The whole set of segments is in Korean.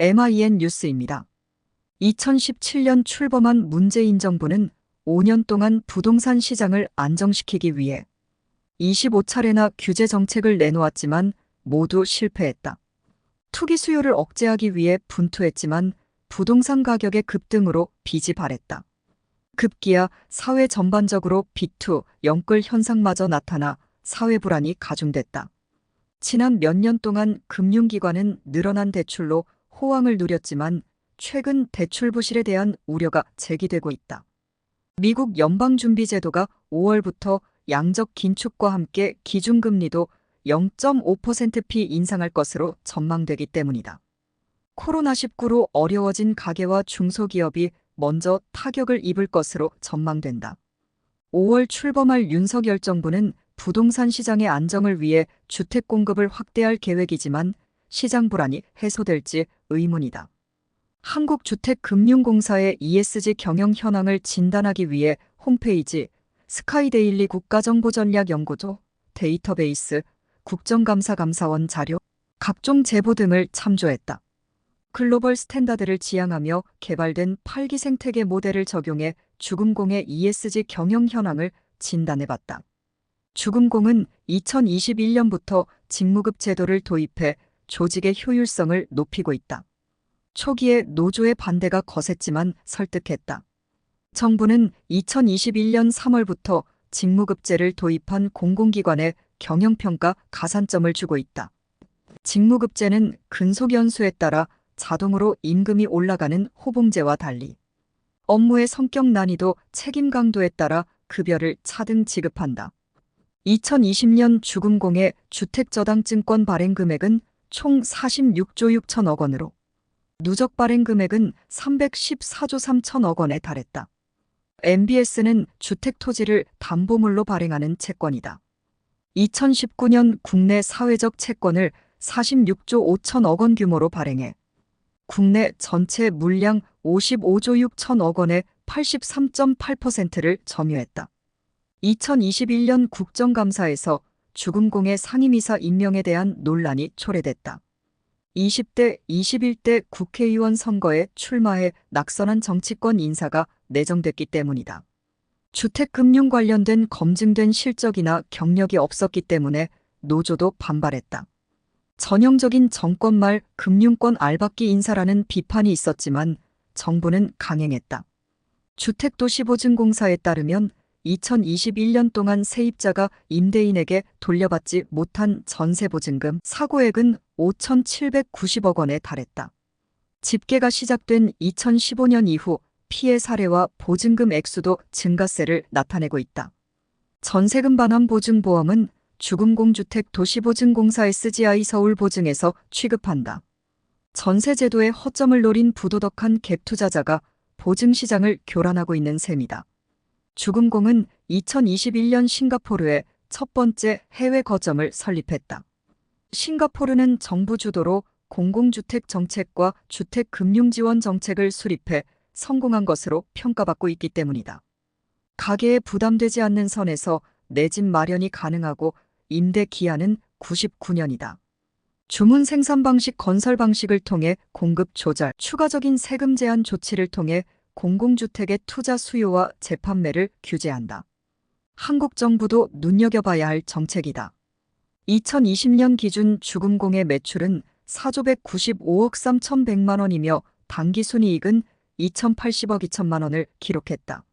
MIN 뉴스입니다. 2017년 출범한 문재인 정부는 5년 동안 부동산 시장을 안정시키기 위해 25차례나 규제 정책을 내놓았지만 모두 실패했다. 투기 수요를 억제하기 위해 분투했지만 부동산 가격의 급등으로 빚이 발했다. 급기야 사회 전반적으로 비투, 영끌 현상마저 나타나 사회 불안이 가중됐다. 지난 몇 년 동안 금융기관은 늘어난 대출로 호황을 누렸지만 최근 대출 부실에 대한 우려가 제기되고 있다. 미국 연방준비제도가 5월부터 양적 긴축과 함께 기준금리도 0.5%피 인상할 것으로 전망되기 때문이다. 코로나19로 어려워진 가계와 중소기업이 먼저 타격을 입을 것으로 전망된다. 5월 출범할 윤석열 정부는 부동산 시장의 안정을 위해 주택 공급을 확대할 계획이지만 시장 불안이 해소될지 의문이다. 한국주택금융공사의 ESG 경영 현황을 진단하기 위해 홈페이지, 스카이데일리 국가정보전략연구소, 데이터베이스, 국정감사감사원 자료, 각종 제보 등을 참조했다. 글로벌 스탠다드를 지향하며 개발된 8기 생태계 모델을 적용해 주금공의 ESG 경영 현황을 진단해봤다. 주금공은 2021년부터 직무급 제도를 도입해 조직의 효율성을 높이고 있다. 초기에 노조의 반대가 거셌지만 설득했다. 정부는 2021년 3월부터 직무급제를 도입한 공공기관에 경영평가 가산점을 주고 있다. 직무급제는 근속연수에 따라 자동으로 임금이 올라가는 호봉제와 달리 업무의 성격 난이도, 책임 강도에 따라 급여를 차등 지급한다. 2020년 주금공의 주택저당증권 발행 금액은 총 46조 6천억 원으로 누적 발행 금액은 314조 3천억 원에 달했다. MBS는 주택 토지를 담보물로 발행하는 채권이다. 2019년 국내 사회적 채권을 46조 5천억 원 규모로 발행해 국내 전체 물량 55조 6천억 원의 83.8%를 점유했다. 2021년 국정감사에서 주금공의 상임이사 임명에 대한 논란이 초래됐다. 20대, 21대 국회의원 선거에 출마해 낙선한 정치권 인사가 내정됐기 때문이다. 주택금융 관련된 검증된 실적이나 경력이 없었기 때문에 노조도 반발했다. 전형적인 정권 말 금융권 알박기 인사라는 비판이 있었지만 정부는 강행했다. 주택도시보증공사에 따르면 2021년 동안 세입자가 임대인에게 돌려받지 못한 전세보증금 사고액은 5,790억 원에 달했다. 집계가 시작된 2015년 이후 피해 사례와 보증금 액수도 증가세를 나타내고 있다. 전세금 반환 보증보험은 주금공주택 도시보증공사 SGI 서울보증에서 취급한다. 전세제도의 허점을 노린 부도덕한 갭투자자가 보증시장을 교란하고 있는 셈이다. 주금공은 2021년 싱가포르에 첫 번째 해외 거점을 설립했다. 싱가포르는 정부 주도로 공공주택 정책과 주택금융지원 정책을 수립해 성공한 것으로 평가받고 있기 때문이다. 가계에 부담되지 않는 선에서 내 집 마련이 가능하고 임대 기한은 99년이다. 주문 생산 방식, 건설 방식을 통해 공급 조절, 추가적인 세금 제한 조치를 통해 공공주택의 투자 수요와 재판매를 규제한다. 한국 정부도 눈여겨봐야 할 정책이다. 2020년 기준 주금공의 매출은 4조 195억 3,100만 원이며 당기순이익은 2,080억 2천만 원을 기록했다.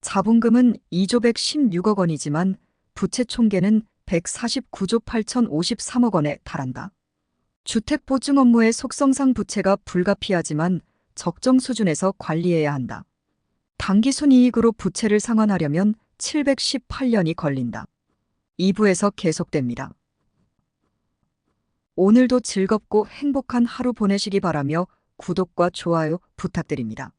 자본금은 2조 116억 원이지만 부채 총계는 149조 8,053억 원에 달한다. 주택보증 업무의 속성상 부채가 불가피하지만 적정 수준에서 관리해야 한다. 당기순이익으로 부채를 상환하려면 718년이 걸린다. 2부에서 계속됩니다. 오늘도 즐겁고 행복한 하루 보내시기 바라며 구독과 좋아요 부탁드립니다.